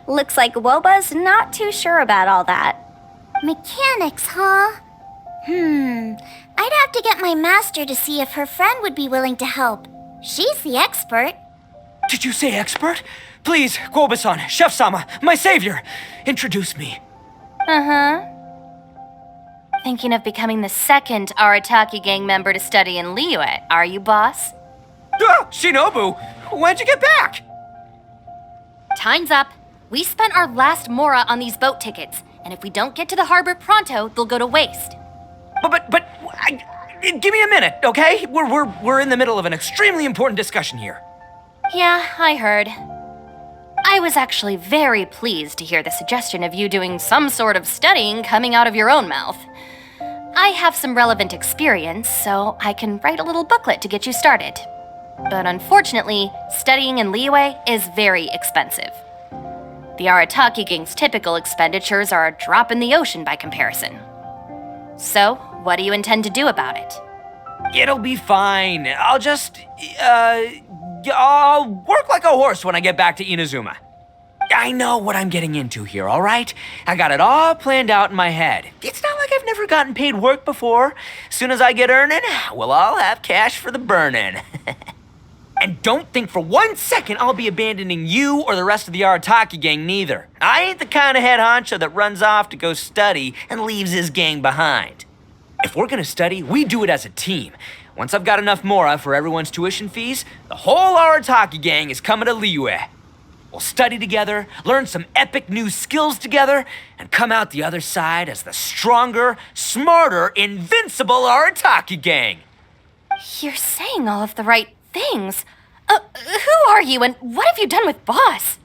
Looks like Guoba's not too sure about all that.
Mechanics, huh? I'd have to get my master to see if her friend would be willing to help. She's the expert.
Did you say expert? Please, Guoba-san, Chef-sama, my savior, introduce me.
Thinking of becoming the second Arataki gang member to study in Liyue, are you, boss?
Shinobu, when'd you get back?
Time's up. We spent our last mora on these boat tickets, and if we don't get to the harbor pronto, they'll go to waste.
Give me a minute, okay? We're in the middle of an extremely important discussion here.
Yeah, I heard. I was actually very pleased to hear the suggestion of you doing some sort of studying coming out of your own mouth. I have some relevant experience, so I can write a little booklet to get you started. But unfortunately, studying in Liyue is very expensive. The Arataki gang's typical expenditures are a drop in the ocean by comparison. So, what do you intend to do about it?
It'll be fine. I'll work like a horse when I get back to Inazuma. I know what I'm getting into here, all right? I got it all planned out in my head. It's not like I've never gotten paid work before. As soon as I get earning, we'll all have cash for the burning. And don't think for 1 second I'll be abandoning you or the rest of the Arataki gang neither. I ain't the kind of head honcho that runs off to go study and leaves his gang behind. If we're gonna study, we do it as a team. Once I've got enough mora for everyone's tuition fees, the whole Arataki gang is coming to Liyue. We'll study together, learn some epic new skills together, and come out the other side as the stronger, smarter, invincible Arataki gang.
You're saying all of the right things. Who are you and what have you done with Boss?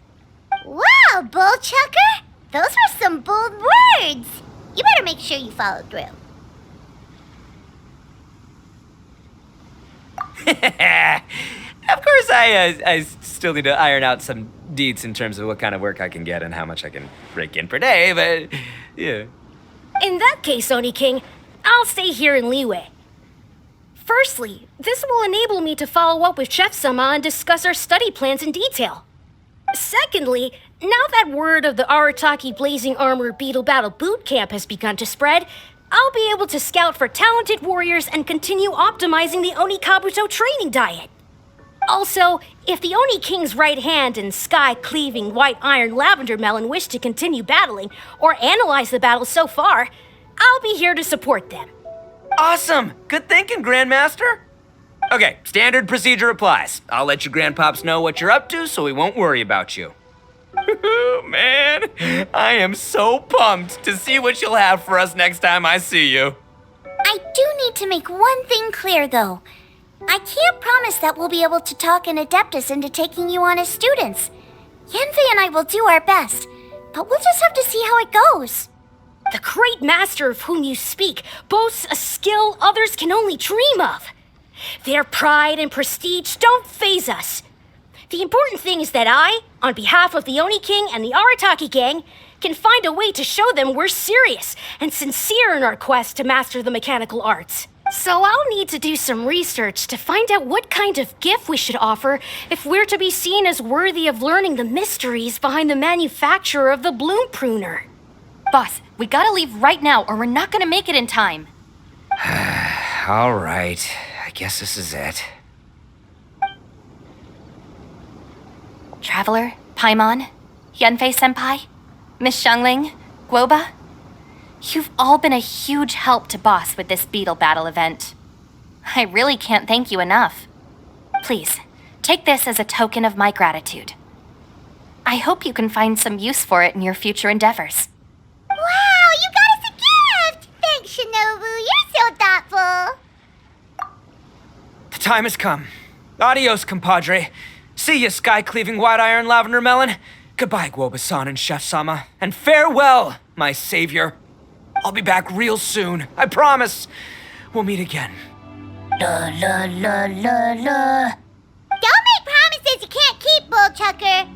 Wow, Bullchucker! Those were some bold words! You better make sure you follow through.
Of course, I still need to iron out some deets in terms of what kind of work I can get and how much I can rake in per day, but yeah.
In that case, Oni King, I'll stay here in Liyue. Firstly, this will enable me to follow up with Chef-sama and discuss our study plans in detail. Secondly, now that word of the Arataki Blazing Armor Beetle Battle Boot Camp has begun to spread, I'll be able to scout for talented warriors and continue optimizing the Onikabuto training diet. Also, if the Oni King's right hand and sky-cleaving white iron lavender melon wish to continue battling or analyze the battle so far, I'll be here to support them.
Awesome! Good thinking, Grandmaster. Okay, standard procedure applies. I'll let you grandpops know what you're up to so we won't worry about you. Man, I am so pumped to see what you'll have for us next time I see you.
I do need to make one thing clear, though. I can't promise that we'll be able to talk an Adeptus into taking you on as students. Yanfei and I will do our best, but we'll just have to see how it goes.
The great master of whom you speak boasts a skill others can only dream of. Their pride and prestige don't faze us. The important thing is that I, on behalf of the Oni King and the Arataki gang, can find a way to show them we're serious and sincere in our quest to master the mechanical arts. So I'll need to do some research to find out what kind of gift we should offer if we're to be seen as worthy of learning the mysteries behind the manufacture of the bloom pruner.
Boss, we gotta leave right now or we're not gonna make it in time.
All right, I guess this is it.
Traveler, Paimon, Yanfei-senpai, Miss Xiangling, Guoba, you've all been a huge help to Boss with this Beetle battle event. I really can't thank you enough. Please, take this as a token of my gratitude. I hope you can find some use for it in your future endeavors.
Wow, you got us a gift! Thanks, Shinobu. You're so thoughtful.
The time has come. Adios, compadre. See ya, sky-cleaving white iron lavender melon. Goodbye, Guoba-san and Chef-sama. And farewell, my savior. I'll be back real soon, I promise. We'll meet again.
La la la la la. Don't make promises you can't keep, Bullchucker.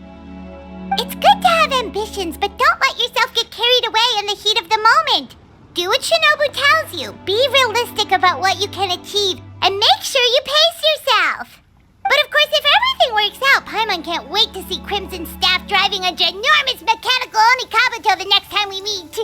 It's good to have ambitions, but don't let yourself get carried away in the heat of the moment. Do what Shinobu tells you. Be realistic about what you can achieve, and make sure you pace yourself. But of course, if everything works out, Paimon can't wait to see Crimson Staff driving a ginormous mechanical Onikabuto the next time we meet.